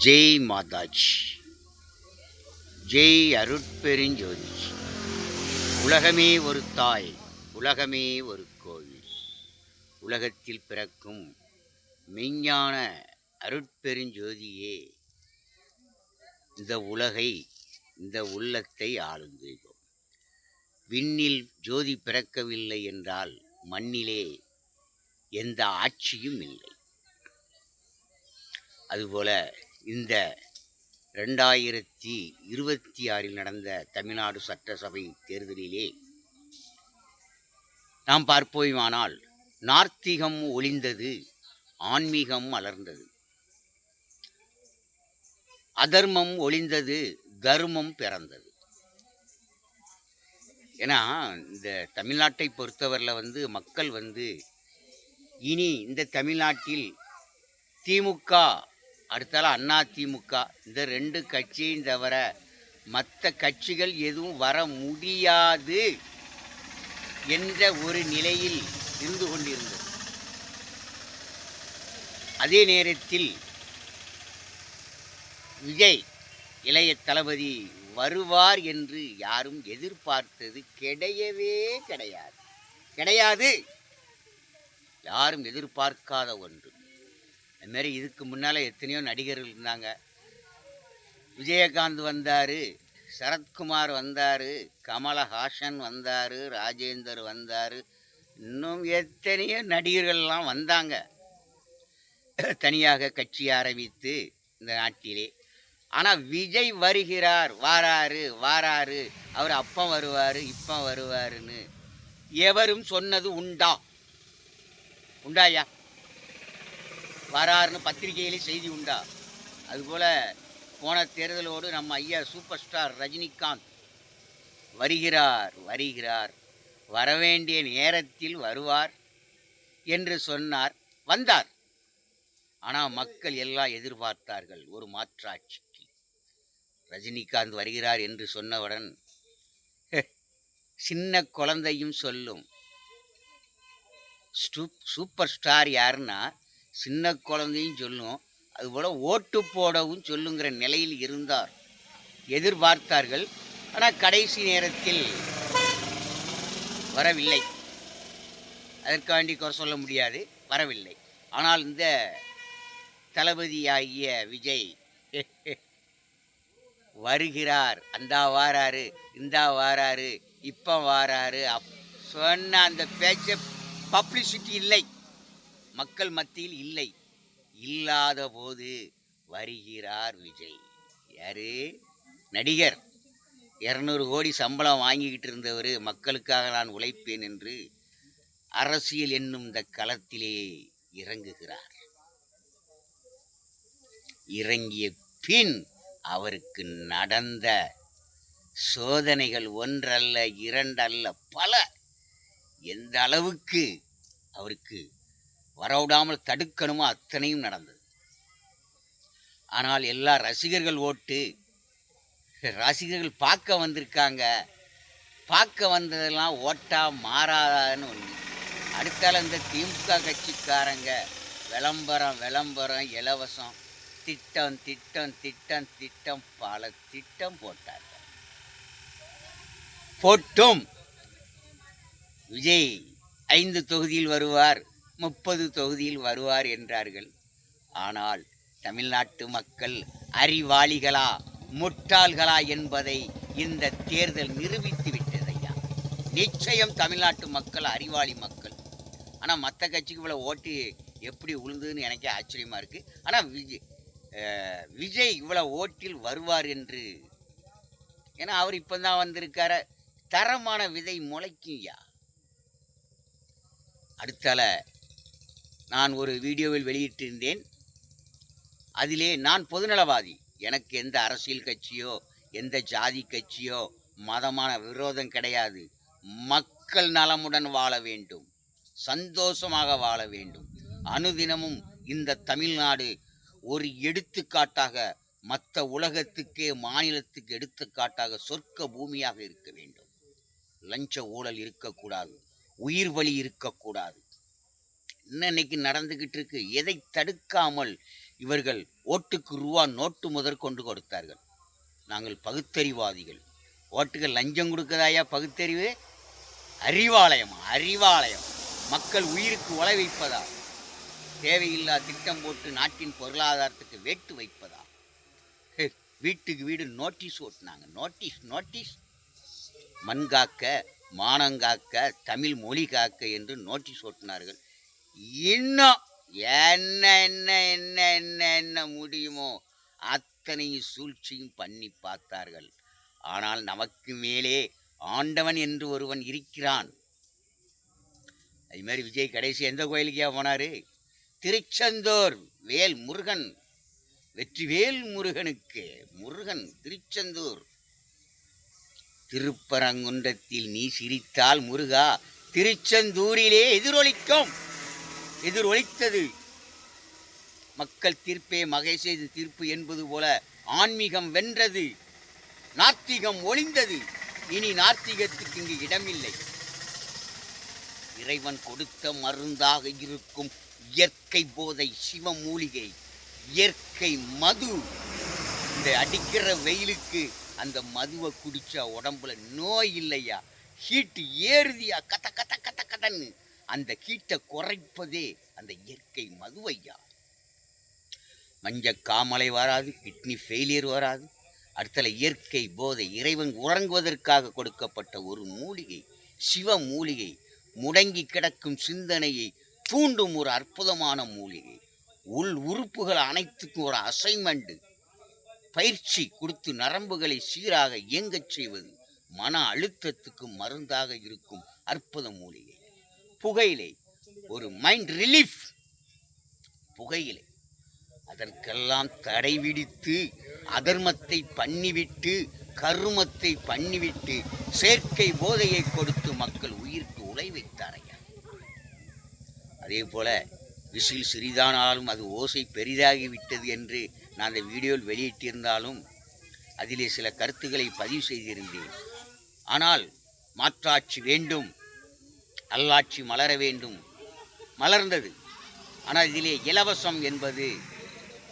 ஜெய் மாதாஜி, ஜெய் அருட்பெருஞ்சோதி. உலகமே ஒரு தாய், உலகமே ஒரு கோவில். உலகத்தில் பிறக்கும் மெய்ஞான அருட்பெருஞ்சோதியே இந்த உலகை, இந்த உள்ளத்தை ஆளும் தெய்வம். விண்ணில் ஜோதி பிறக்கவில்லை என்றால் மண்ணிலே எந்த ஆட்சியும் இல்லை. அதுபோல இந்த 2026 நடந்த தமிழ்நாடு சட்டசபை தேர்தலிலே நாம் பார்ப்போமானால் நார்த்திகம் ஒளிந்தது, ஆன்மீகம் மலர்ந்தது. அதர்மம் ஒளிந்தது, தர்மம் பிறந்தது. ஏன்னா இந்த தமிழ்நாட்டை பொறுத்தவரையில் மக்கள் இனி இந்த தமிழ்நாட்டில் திமுக அடுத்தால அண்ணா திமுக இந்த ரெண்டு கட்சியும் தவிர மற்ற கட்சிகள் எதுவும் வர முடியாது என்ற ஒரு நிலையில் இருந்து கொண்டிருந்தது. அதே நேரத்தில் விஜய் இளைய தளபதி வருவார் என்று யாரும் எதிர்பார்த்தது கிடையவே கிடையாது. யாரும் எதிர்பார்க்காத ஒன்று. அதுமாரி இதுக்கு முன்னால் எத்தனையோ நடிகர்கள் இருந்தாங்க. விஜயகாந்த் வந்தார், சரத்குமார் வந்தார், கமலஹாசன் வந்தார், ராஜேந்தர் வந்தார், இன்னும் எத்தனையோ நடிகர்கள்லாம் வந்தாங்க தனியாக கட்சி ஆரம்பித்து இந்த நாட்டிலே. ஆனால் விஜய் வருகிறார், வாராரு, அவர் அப்போ வருவார் இப்போ வருவாருன்னு எவரும் சொன்னது உண்டாயா? வராருன்னு பத்திரிகையிலே செய்தி உண்டா? அதுபோல் போன தேர்தலோடு நம்ம ஐயா சூப்பர் ஸ்டார் ரஜினிகாந்த் வருகிறார், வரவேண்டிய நேரத்தில் வருவார் என்று சொன்னார், வந்தார். ஆனால் மக்கள் எல்லாம் எதிர்பார்த்தார்கள் ஒரு மாற்றாட்சிக்கு. ரஜினிகாந்த் வருகிறார் என்று சொன்னவுடன் சின்ன குழந்தையும் சொல்லும். சூப்பர் ஸ்டார் யாருன்னா சின்ன குழந்தையும் சொல்லும், அதுபோல் ஓட்டு போடவும் சொல்லுங்கிற நிலையில் இருந்தார். எதிர்பார்த்தார்கள். ஆனால் கடைசி நேரத்தில் வரவில்லை. அதற்காண்டி குறை சொல்ல முடியாது, வரவில்லை. ஆனால் இந்த தளபதியாகிய விஜய் வருகிறார், அந்தா வாராரு, இந்தா வாராரு, இப்போ வாராரு சொன்ன அந்த பேச்ச பப்ளிசிட்டி இல்லை, மக்கள் மத்தியில் இல்லை. இல்லாத போது வருகிறார் விஜய். யாரு? நடிகர். 200 கோடி சம்பளம் வாங்கிக்கிட்டு இருந்தவர் மக்களுக்காக நான் உழைப்பேன் என்று அரசியல் என்னும் இந்த களத்திலே இறங்குகிறார். இறங்கிய பின் அவருக்கு நடந்த சோதனைகள் ஒன்றல்ல, இரண்டல்ல, பல. எந்த அளவுக்கு அவருக்கு வரவிடாமல் தடுக்கணுமோ அத்தனையும் நடந்தது. ஆனால் எல்லா ரசிகர்கள் பார்க்க வந்திருக்காங்க. பார்க்க வந்ததெல்லாம் ஓட்டா மாறாதான்னு ஒன்று. அடுத்தால இந்த திமுக கட்சிக்காரங்க விளம்பரம் இலவசம் திட்டம் பல திட்டம் போட்டும் விஜய் 5 தொகுதியில் வருவார், 30 தொகுதியில் வருவார் என்றார்கள். ஆனால் தமிழ்நாட்டு மக்கள் அறிவாளிகளா முட்டாள்களா என்பதை இந்த தேர்தல் நிரூபித்து விட்டது ஐயா. நிச்சயம் தமிழ்நாட்டு மக்கள் அறிவாளி மக்கள். ஆனால் மற்ற கட்சிக்கு இவ்வளோ ஓட்டு எப்படி உழுதுன்னு எனக்கே ஆச்சரியமாக இருக்குது. ஆனால் விஜய் இவ்வளோ ஓட்டில் வருவார் என்று, ஏன்னா அவர் இப்போ தான் வந்திருக்கார. தரமான விதை முளைக்கும்யா. அடுத்தால நான் ஒரு வீடியோவில் வெளியிட்டிருந்தேன். அதிலே நான் பொதுநலவாதி, எனக்கு எந்த அரசியல் கட்சியோ எந்த ஜாதி கட்சியோ மதமான விரோதம் கிடையாது. மக்கள் நலமுடன் வாழ வேண்டும், சந்தோஷமாக வாழ வேண்டும். அனுதினமும் இந்த தமிழ்நாடு ஒரு எடுத்துக்காட்டாக, மற்ற உலகத்துக்கே மாநிலத்துக்கு எடுத்துக்காட்டாக சொர்க்க பூமியாக இருக்க வேண்டும். லஞ்ச ஊழல் இருக்கக்கூடாது, உயிர் வலி இருக்கக்கூடாது. இன்னும் இன்னைக்கு நடந்துகிட்டு இருக்கு. எதை தடுக்காமல் இவர்கள் ஓட்டுக்கு ரூபா நோட்டு முதற்கொண்டு கொடுத்தார்கள். நாங்கள் பகுத்தறிவாதிகள். ஓட்டுக்கு லஞ்சம் கொடுக்கதாயா பகுத்தறிவு? அறிவாலயம் அறிவாலயம். மக்கள் உயிருக்கு உழை வைப்பதா? தேவையில்லா திட்டம் போட்டு நாட்டின் பொருளாதாரத்துக்கு வேட்டு வைப்பதா? வீட்டுக்கு வீடு நோட்டீஸ் ஓட்டுனாங்க. Notice notice. மண் காக்க, மானங்காக்க, தமிழ் மொழி காக்க என்று நோட்டீஸ் ஓட்டினார்கள். இன்னும் என்ன என்ன என்ன என்ன என்ன முடியுமோ அத்தனையும் சூழ்ச்சியும் பண்ணி பார்த்தார்கள். ஆனால் நமக்கு மேலே ஆண்டவன் என்று ஒருவன் இருக்கிறான். அது மாதிரி விஜய் கடைசி எந்த கோயிலுக்கே போனாரு? திருச்செந்தூர் வேல் முருகன், வெற்றிவேல் முருகனுக்கு. முருகன் திருச்செந்தூர். திருப்பரங்குன்றத்தில் நீ சிரித்தால் முருகா திருச்செந்தூரிலே எதிரொலிக்கும். எதிரொலித்தது. மக்கள் தீர்ப்பே மகேசேது தீர்ப்பு என்பது போல ஆன்மீகம் வென்றது, நாத்திகம் ஒளிந்தது. இனி நாத்திகத்துக்கு இங்கு இடமில்லை. இறைவன் கொடுத்த மருந்தாக இருக்கும் இயற்கை போதை, சிவ மூலிகை, இயற்கை மது. இந்த அடிக்கிற வெயிலுக்கு அந்த மதுவை குடிச்சா உடம்புல நோய் இல்லையா? ஹீட்டு ஏறுதியா? கத்த கத்த கத்த கதன்னு அந்த ஹீட்டை குறைப்பதே அந்த இயற்கை மதுவையா. மஞ்ச காமலை வராது, கிட்னி ஃபெயிலியர் வராது. அடுத்தல இயற்கை போதை, இறைவன் உறங்குவதற்காக கொடுக்கப்பட்ட ஒரு மூலிகை, சிவ மூலிகை. முடங்கி கிடக்கும் சிந்தனையை தூண்டும் ஒரு அற்புதமான மூலிகை. உள் உறுப்புகள் அனைத்துக்கும் ஒரு அசைன்மெண்ட், பயிற்சி கொடுத்து நரம்புகளை சீராக இயங்கச் செய்வது. மன அழுத்தத்துக்கு மருந்தாக இருக்கும் அற்புத மூலிகை. புகையிலை ஒரு மைண்ட் ரிலீஃப். புகையிலை அதற்கெல்லாம் தடை விதித்து அதர்மத்தை பண்ணிவிட்டு கருமத்தை பண்ணிவிட்டு செயற்கை போதையை கொடுத்து மக்கள் உயிருக்கு உழை வைத்தாரையா. அதே போல விசில் சிறிதானாலும் அது ஓசை பெரிதாகிவிட்டது என்று நான் அந்த வீடியோவில் வெளியிட்டிருந்தாலும் அதிலே சில கருத்துக்களை பதிவு செய்திருந்தேன். ஆனால் மாற்றாட்சி வேண்டும், நல்லாட்சி மலர வேண்டும். மலர்ந்தது. ஆனால் இதிலே இலவசம் என்பது,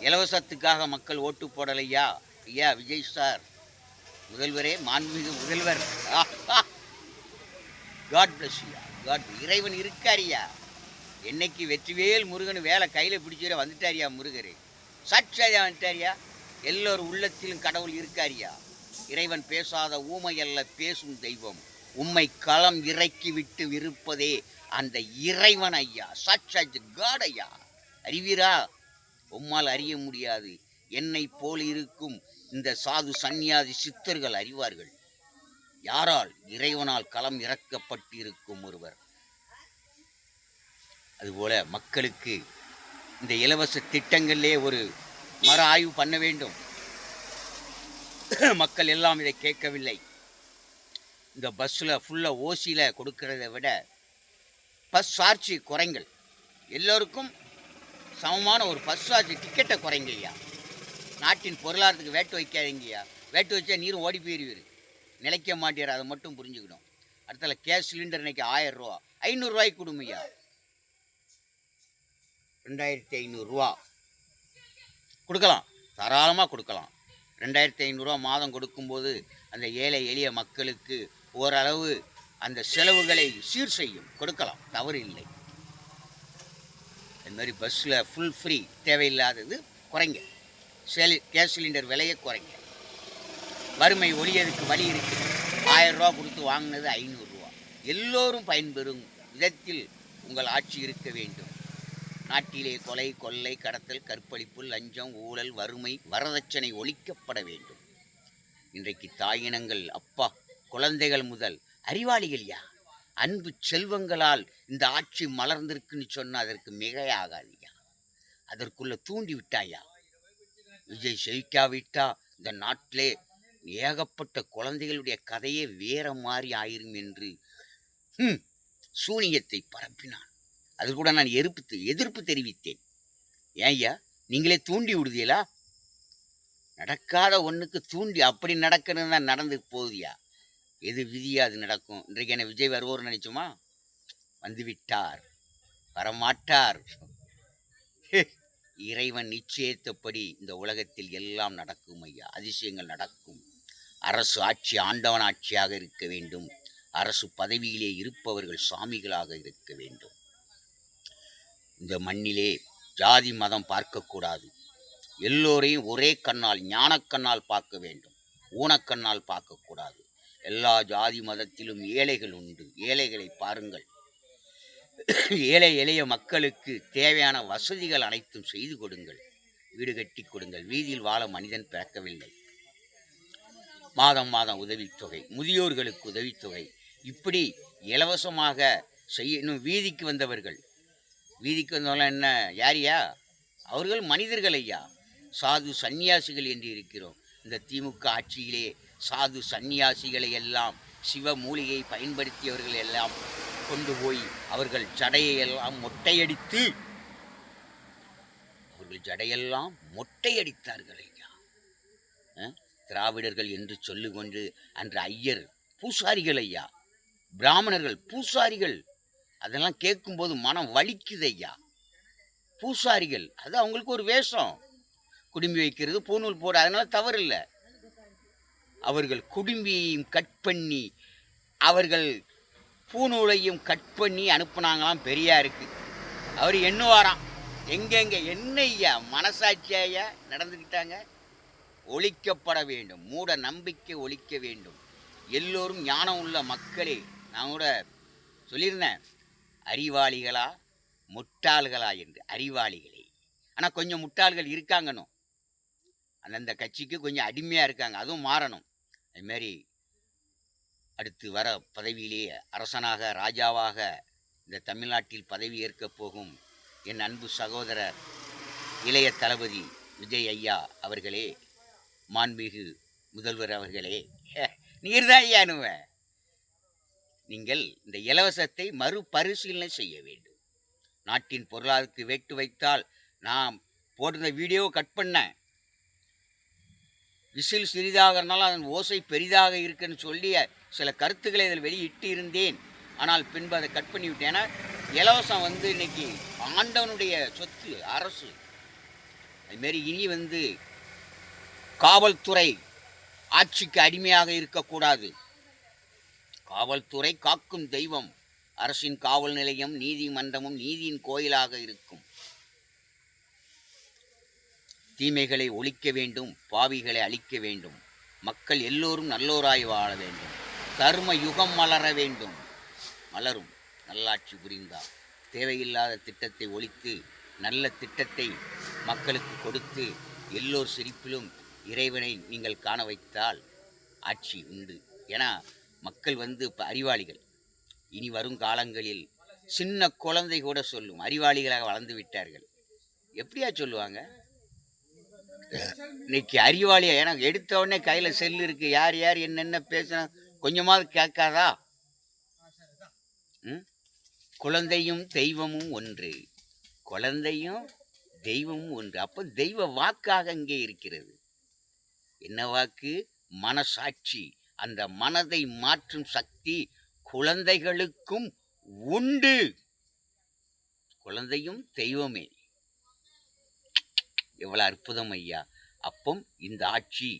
இலவசத்துக்காக மக்கள் ஓட்டு போடலையா? ஐயா விஜய் சார், முதல்வரே, மாண்புமிகு முதல்வர், காட் பிளஸ் யூ. காட், இறைவன் இருக்காரியா. என்னைக்கு வெற்றிவேல் முருகன் வேலை கையில் பிடிச்சிட வந்துட்டாரியா. முருகர் சாட்சியா வந்துட்டாரியா. எல்லோரும் உள்ளத்திலும் கடவுள் இருக்காரியா. இறைவன் பேசாத ஊமை அல்ல, பேசும் தெய்வம். உம்மை களம் இறக்கி விட்டு இருப்பதே அந்த இறைவன் ஐயா. சாட்சாத் காட் ஐயா. அறிவீரா? உம்மால் அறிய முடியாது. என்னை போல் இருக்கும் இந்த சாது சந்நியாசி சித்தர்கள் அறிவார்கள். யாரால்? இறைவனால் களம் இறக்கப்பட்டிருக்கும் ஒருவர். அதுபோல மக்களுக்கு இந்த இலவச திட்டங்களிலே ஒரு மறு ஆய்வு பண்ண வேண்டும். மக்கள் எல்லாம் இதை கேட்கவில்லை. இந்த பஸ்ஸில் ஃபுல்லாக ஓசியில் கொடுக்கறத விட பஸ் சார்ஜ் குறைங்கள். எல்லோருக்கும் சமமான ஒரு பஸ் சார்ஜ் டிக்கெட்டை குறைங்கய்யா. நாட்டின் பொருளாதாரத்துக்கு வேட்டு வைக்காதீங்கய்யா. வேட்டு வச்சா நீரும் ஓடி போயிருவீர், நிலைக்க மாட்டேற. அதை மட்டும் புரிஞ்சுக்கணும். அடுத்தல கேஸ் சிலிண்டர் இன்னைக்கு 1000 ரூபா, 500 ரூபாய்க்கு கொடுமையா. 2500 ரூபா கொடுக்கலாம், தாராளமாக கொடுக்கலாம். 2500 ரூபா மாதம் கொடுக்கும்போது அந்த ஏழை எளிய மக்களுக்கு ஓரளவு அந்த செலவுகளை சீர் செய்யும். கொடுக்கலாம், தவறு இல்லை. இந்த மாதிரி பஸ்ஸில் ஃபுல் ஃப்ரீ தேவையில்லாதது குறைங்க. கேஸ் சிலிண்டர் விலையை குறைங்க. வறுமை ஒழியதுக்கு வழி இருக்குது. 1000 ரூபா கொடுத்து வாங்கினது 500 ரூபா. எல்லோரும் பயன்பெறும் விதத்தில் உங்கள் ஆட்சி இருக்க வேண்டும். நாட்டிலே கொலை, கொள்ளை, கடத்தல், கற்பழிப்பு, லஞ்சம், ஊழல், வறுமை, வரதட்சணை ஒழிக்கப்பட வேண்டும். இன்றைக்கு தாயினங்கள், அப்பா, குழந்தைகள் முதல் அறிவாளிகள் யா, அன்பு செல்வங்களால் இந்த ஆட்சி மலர்ந்திருக்குன்னு சொன்னால் அதற்கு மிகையாகாதியா. அதற்குள்ள தூண்டி விட்டாயா. விஜய் செழிக்காவிட்டா இந்த நாட்டிலே ஏகப்பட்ட குழந்தைகளுடைய கதையே வேற மாதிரி ஆயிரும் என்று சூனியத்தை பரப்பினான். அது கூட நான் எதிர்ப்பு தெரிவித்தேன். ஏன் ஐயா, நீங்களே தூண்டி விடுதீங்களா? நடக்காத ஒன்றுக்கு தூண்டி அப்படி நடக்கணும்னு தான் நடந்து போகுதியா. எது விதியா அது நடக்கும். இன்றைக்கு என்ன விஜய் வருவோர்னு நினைச்சோமா? வந்துவிட்டார். வரமாட்டார். இறைவன் நிச்சயித்தபடி இந்த உலகத்தில் எல்லாம் நடக்கும் ஐயா. அதிசயங்கள் நடக்கும். அரசு ஆட்சி ஆண்டவன் ஆட்சியாக இருக்க வேண்டும். அரசு பதவியிலே இருப்பவர்கள் சாமிகளாக இருக்க வேண்டும். இந்த மண்ணிலே ஜாதி மதம் பார்க்கக்கூடாது. எல்லோரையும் ஒரே கண்ணால், ஞானக்கண்ணால் பார்க்க வேண்டும். ஊனக்கண்ணால் பார்க்கக்கூடாது. எல்லா ஜாதி மதத்திலும் ஏழைகள் உண்டு. ஏழைகளை பாருங்கள். ஏழை எளிய மக்களுக்கு தேவையான வசதிகள் அனைத்தும் செய்து கொடுங்கள். வீடு கட்டி கொடுங்கள். வீதியில் வாழ மனிதன் பிறக்கவில்லை. மாதம் மாதம் உதவித்தொகை, முதியோர்களுக்கு உதவித்தொகை, இப்படி இலவசமாக செய்யணும். வீதிக்கு வந்தவர்கள் என்ன யாரியா? அவர்கள் மனிதர்கள் ஐயா. சாது சந்நியாசிகள் என்று இருக்கிறோம். இந்த திமுக ஆட்சியிலே சாது சந்நியாசிகளை எல்லாம் சிவ மூலிகை பயன்படுத்தியவர்கள் எல்லாம் கொண்டு போய் அவர்கள் ஜடையெல்லாம் மொட்டையடித்தார்கள் ஐயா. திராவிடர்கள் என்று சொல்லிக்கொண்டு அன்று ஐயர் பூசாரிகள் ஐயா, பிராமணர்கள் பூசாரிகள், அதெல்லாம் கேட்கும்போது மனம் வலிக்குது ஐயா. பூசாரிகள் அது அவங்களுக்கு ஒரு வேஷம். குடும்பி வைக்கிறது, பூநூல் போட, அதனால தவறு இல்லை. அவர்கள் குடும்பியையும் கட் பண்ணி அவர்கள் பூநூலையும் கட் பண்ணி அனுப்புனாங்களாம் பெரியாருக்கு. அவர் எண்ணுவாராம் எங்கெங்க. என்ன ஐயா மனசாட்சியா நடந்துக்கிட்டாங்க. ஒழிக்கப்பட வேண்டும். மூட நம்பிக்கை ஒழிக்க வேண்டும். எல்லோரும் ஞானம் உள்ள மக்களே. நான் கூட சொல்லியிருந்தேன், அறிவாளிகளா முட்டாள்களா என்று. அறிவாளிகளே, ஆனால் கொஞ்சம் முட்டாள்கள் இருக்காங்கன்னு. அந்தந்த கட்சிக்கு கொஞ்சம் அடிமையாக இருக்காங்க. அதுவும் மாறணும். அதுமாரி அடுத்து வர பதவியிலேயே அரசனாக, ராஜாவாக இந்த தமிழ்நாட்டில் பதவி ஏற்கப் போகும் என் அன்பு சகோதரர் இளைய தளபதி விஜய் ஐயா அவர்களே, மாண்புமிகு முதல்வர் அவர்களே, நீர்தான் ஐயானுவ. நீங்கள் இந்த இலவசத்தை மறுபரிசீலனை செய்ய வேண்டும். நாட்டின் பொருளாதாரத்துக்கு வேட்டு வைத்தால், நான் போட்டிருந்த வீடியோ கட் பண்ணேன். விசில் சிறிதாக இருந்தாலும் அதன் ஓசை பெரிதாக இருக்குன்னு சொல்லி சில கருத்துக்களை இதில் வெளியிட்டு இருந்தேன். ஆனால் பின்பு அதை கட் பண்ணி விட்டேன். இலவசம் இன்னைக்கு ஆண்டவனுடைய சொத்து, அரசு. அதுமாரி இனி காவல்துறை ஆட்சிக்கு அடிமையாக இருக்கக்கூடாது. காவல்துறை காக்கும் தெய்வம். அரசின் காவல் நிலையம், நீதிமன்றமும் நீதியின் கோயிலாக இருக்கும். தீமைகளை ஒழிக்க வேண்டும், பாவிகளை அழிக்க வேண்டும். மக்கள் எல்லோரும் நல்லோராய் வாழ வேண்டும். தர்ம யுகம் மலர வேண்டும். மலரும் நல்லாட்சி புரிந்தால். தேவையில்லாத திட்டத்தை ஒழித்து நல்ல திட்டத்தை மக்களுக்கு கொடுத்து எல்லோர் சிரிப்பிலும் இறைவனை நீங்கள் காண வைத்தால் ஆட்சி உண்டு. ஏன்னா மக்கள் இப்போ அறிவாளிகள். இனி வரும் காலங்களில் சின்ன குழந்தை கூட சொல்லும், அறிவாளிகளாக வளர்ந்து விட்டார்கள். எப்படியா சொல்லுவாங்க? இன்னைக்கு அறிவாளியா? ஏன்னா எடுத்த உடனே கையில் செல்லு இருக்கு. யார் யார் என்னென்ன பேசினா கொஞ்சமாவது கேட்காதா? குழந்தையும் தெய்வமும் ஒன்று. குழந்தையும் தெய்வமும் ஒன்று. அப்போ தெய்வ வாக்காக இங்கே இருக்கிறது. என்ன வாக்கு? மனசாட்சி. அந்த மனதை மாற்றும் சக்தி குழந்தைகளுக்கும் உண்டு. குழந்தையும் தெய்வமே. எவ்வளவு அற்புதம் ஐயா. அப்பம் இந்த ஆட்சி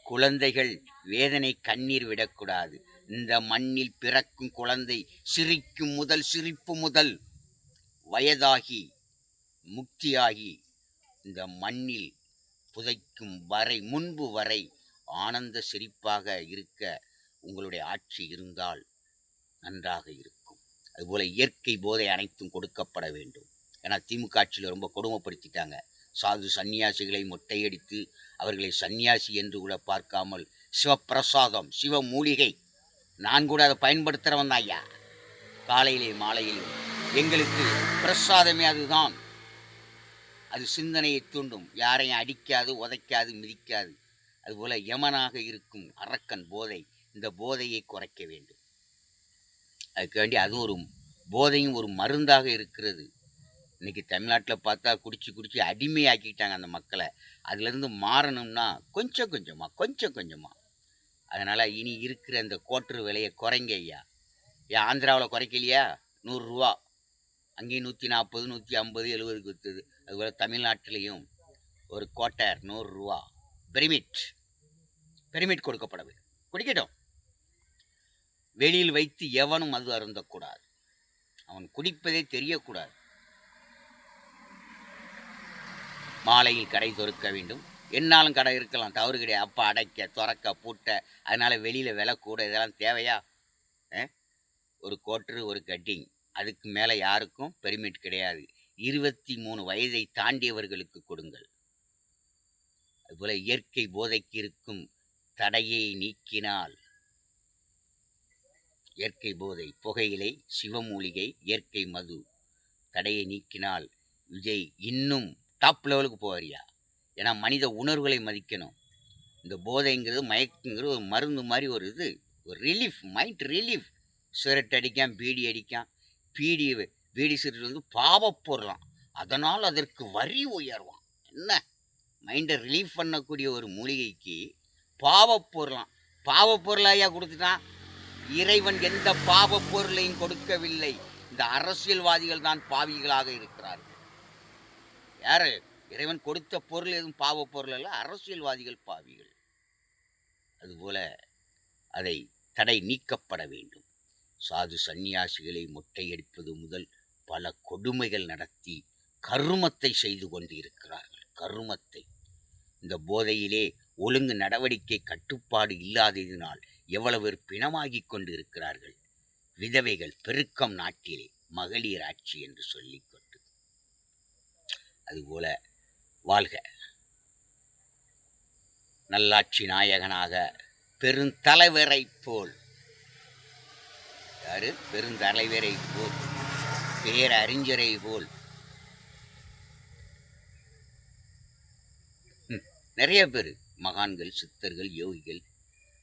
குழந்தைகள் வேதனை கண்ணீர் விடக்கூடாது. இந்த மண்ணில் பிறக்கும் குழந்தை சிரிப்பு முதல் வயதாகி முக்தியாகி இந்த மண்ணில் புதைக்கும் முன்பு வரை ஆனந்த சிரிப்பாக இருக்க உங்களுடைய ஆட்சி இருந்தால் நன்றாக இருக்கும். அதுபோல இயற்கை போதை அனைத்தும் கொடுக்கப்பட வேண்டும். ஏன்னா திமுக ஆட்சியில் ரொம்ப கொடுமைப்படுத்திட்டாங்க. சாது சன்னியாசிகளை மொட்டையடித்து அவர்களை சன்னியாசி என்று கூட பார்க்காமல் சிவப்பிரசாதம், சிவ மூலிகை, நான் கூட அதை பயன்படுத்துகிறவன் தான் ஐயா. காலையிலே மாலையிலும் எங்களுக்கு பிரசாதமே அதுதான். அது சிந்தனையை தூண்டும். யாரையும் அடிக்காது, உதைக்காது, மிதிக்காது. அதுபோல் யமனாக இருக்கும் அரக்கன் போதை. இந்த போதையை குறைக்க வேண்டும். அதுக்கு வேண்டி அது ஒரு போதையும் ஒரு மருந்தாக இருக்கிறது. இன்றைக்கி தமிழ்நாட்டில் பார்த்தா குடிச்சு அடிமையாக்கிட்டாங்க அந்த மக்களை. அதுலேருந்து மாறணும்னா கொஞ்சம் கொஞ்சமாக. அதனால் இனி இருக்கிற அந்த கோட்டர் விலையை குறைங்க ஐயா. ஏன் ஆந்திராவில் குறைக்கலையா? 100 ரூபா. அங்கேயும் 140, 150, 70க்கு விற்றுது. அதுபோல் தமிழ்நாட்டிலையும் ஒரு குவார்ட்டர் 100 ரூபா பெர்மிட் கொடுக்கப்பட வேண்டும். குடிக்கட்டும். வெளியில் வைத்து எவனும் மது அருந்தக்கூடாது. அவன் குடிப்பதே தெரியக்கூடாது. மாலையில் கடை திறக்க வேண்டும். என்னாலும் கடை இருக்கலாம், தவறு கிடையாது. அப்போ அடைக்க துறக்க பூட்ட, அதனால் வெளியில் விலை கூட. இதெல்லாம் தேவையா? ஒரு கோட்ரு ஒரு கட்டிங், அதுக்கு மேலே யாருக்கும் பெர்மிட் கிடையாது. 23 வயதை தாண்டியவர்களுக்கு கொடுங்கள். அதுபோல் இயற்கை போதைக்கு இருக்கும் தடையை நீக்கினால், இயற்கை போதை புகையிலை, சிவமூலிகை, இயற்கை மது தடையை நீக்கினால் விஜய் இன்னும் டாப் லெவலுக்கு போவாரியா. ஏன்னா மனித உணர்வுகளை மதிக்கணும். இந்த போதைங்கிறது மயக்குங்கிறது ஒரு மருந்து மாதிரி, ஒரு இது, ஒரு ரிலீஃப், மைண்ட் ரிலீஃப். சிகரெட் அடிக்கான், பீடி அடிக்கான். பீடி சிகரெட் வந்து பாவப்பொருளாம், அதனால் அதற்கு வரி உயர்வான். என்ன மைண்டை ரிலீஃப் பண்ணக்கூடிய ஒரு மூலிகைக்கு பாவப்பொருளாம். பாவப்பொருளாயா கொடுத்துட்டான். இறைவன் எந்த பாவப்பொருளையும் கொடுக்கவில்லை. இந்த அரசியல்வாதிகள் தான் பாவிகளாக இருக்கிறார்கள். யாரு? இறைவன் கொடுத்த பொருள் எதுவும் பாவ பொருள் அல்ல, அரசியல்வாதிகள் பாவிகள். அதுபோல அதை தடை நீக்கப்பட வேண்டும். சாது சந்நியாசிகளை மொட்டையடிப்பது முதல் பல கொடுமைகள் நடத்தி கருமத்தை செய்து கொண்டு இருக்கிறார்கள். கருமத்தை. இந்த போதையிலே ஒழுங்கு நடவடிக்கை கட்டுப்பாடு இல்லாததினால் எவ்வளவு பிணமாகி கொண்டு இருக்கிறார்கள். விதவைகள் பெருக்கம் நாட்டிலே, மகளிர் ஆட்சி என்று சொல்லிக்கொண்டு. அதுபோல வாழ்க. நல்லாட்சி நாயகனாக பெருந்தலைவரை போல், யாரு? பெருந்தலைவரை போல், பேரறிஞரை போல் நிறைய பேர் மகான்கள், சித்தர்கள், யோகிகள்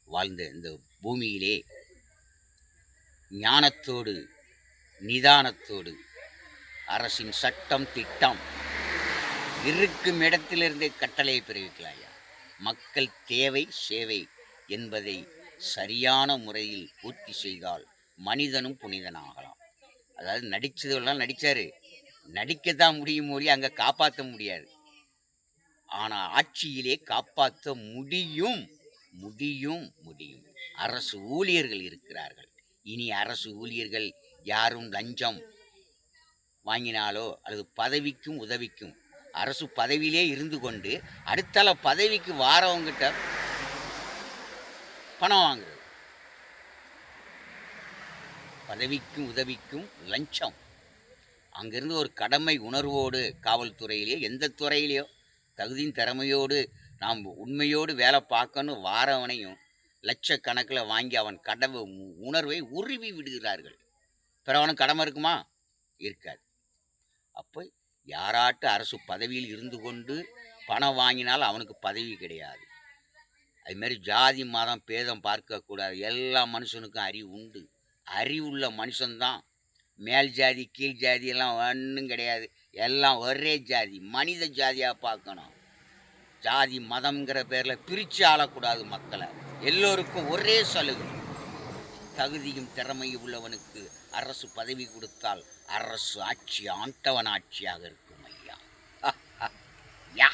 வாழ்ந்த இந்த பூமியிலே ஞானத்தோடு நிதானத்தோடு அரசின் சட்டம் திட்டம் இருக்கும் இடத்திலிருந்தே கட்டளையை பிறப்பிக்கலாயா. மக்கள் தேவை சேவை என்பதை சரியான முறையில் பூர்த்தி செய்தால் மனிதனும் புனிதனாகலாம். அதாவது நடித்ததெல்லாம் நடித்தார், நடிக்கத்தான் முடியும் மொழி, அங்கே காப்பாற்ற முடியாது. ஆனால் ஆட்சியிலே காப்பாற்ற முடியும் முடியும் முடியும். அரசு ஊழியர்கள் இருக்கிறார்கள். இனி அரசு ஊழியர்கள் யாரும் லஞ்சம் வாங்கினாலோ அல்லது பதவிக்கும் உதவிக்கும், அரசு பதவியிலே இருந்து கொண்டு அடுத்தால பதவிக்கு வாரவங்கிட்ட பணம் வாங்குறது. பதவிக்கும் உதவிக்கும் லஞ்சம். அங்கிருந்து ஒரு கடமை உணர்வோடு காவல்துறையிலேயோ எந்த துறையிலையோ தகுதியின் திறமையோடு நாம் உண்மையோடு வேலை பார்க்கணும் வாரவனையும் லட்சக்கணக்கில் வாங்கி அவன் கடமை உணர்வை உருவி விடுகிறார்கள். பிறவனும் கடமை இருக்குமா? இருக்காது. அப்போ யாராட்டு அரசு பதவியில் இருந்து கொண்டு பணம் வாங்கினால் அவனுக்கு பதவி கிடையாது. அதுமாரி ஜாதி மதம் பேதம் பார்க்கக்கூடாது. எல்லா மனுஷனுக்கும் அறிவு உண்டு. அறிவுள்ள மனுஷன்தான். மேல் ஜாதி கீழ் ஜாதி எல்லாம் ஒன்றும் கிடையாது. எல்லாம் ஒரே ஜாதி, மனித ஜாதியாக பார்க்கணும். ஜாதி மதம்ங்கிற பேரில் பிரித்து ஆளக்கூடாது மக்களை. எல்லோருக்கும் ஒரே சலுகை. தகுதியும் திறமையும் உள்ளவனுக்கு அரசு பதவி கொடுத்தால் அரசு ஆட்சி ஆண்டவன் ஆட்சியாக இருக்கும் ஐயா. யா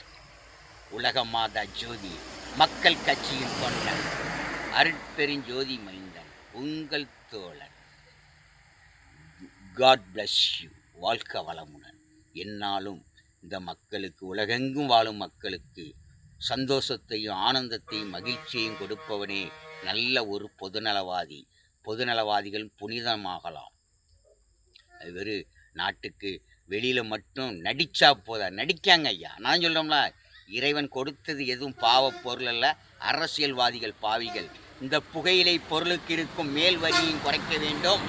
உலக மாதா ஜோதி மக்கள் கட்சியின் தொண்டன் அருட்பெருஞ்சோதி மைந்தன் உங்கள் தோழன். God bless you. வாழ்க வளமுடன். என்னாலும் இந்த மக்களுக்கு, உலகெங்கும் வாழும் மக்களுக்கு சந்தோஷத்தையும் ஆனந்தத்தையும் மகிழ்ச்சியையும் கொடுப்பவனே நல்ல ஒரு பொதுநலவாதி. பொதுநலவாதிகள் புனிதமாகலாம். அது வெறும் நாட்டுக்கு வெளியில் மட்டும் நடித்தா போதா. நடிக்காங்க ஐயா. நான் சொல்கிறோம்ல, இறைவன் கொடுத்தது எதுவும் பாவ பொருள் அல்ல. அரசியல்வாதிகள் பாவிகள். இந்த புகையிலை பொருளுக்கு இருக்கும் மேல் வரியையும் குறைக்க வேண்டும்.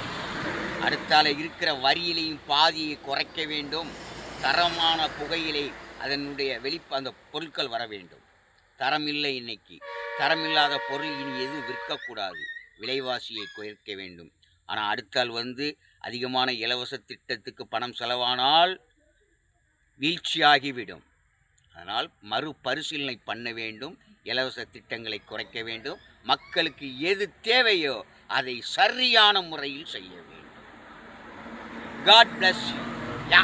அடுத்தால இருக்கிற வரியிலையும் பாதியை குறைக்க வேண்டும். தரமான புகையிலை அதனுடைய அந்த பொருட்கள் வர வேண்டும். தரம் இல்லை. இன்னைக்கு தரமில்லாத பொருள் இனி எதுவும் விற்கக்கூடாது. விலைவாசியை குறைக்க வேண்டும். ஆனால் அடுத்தால் அதிகமான இலவச திட்டத்துக்கு பணம் செலவானால் வீழ்ச்சியாகிவிடும். அதனால் மறுபரிசீலனை பண்ண வேண்டும். இலவச திட்டங்களை குறைக்க வேண்டும். மக்களுக்கு எது தேவையோ அதை சரியான முறையில் செய்ய வேண்டும். God bless you. யா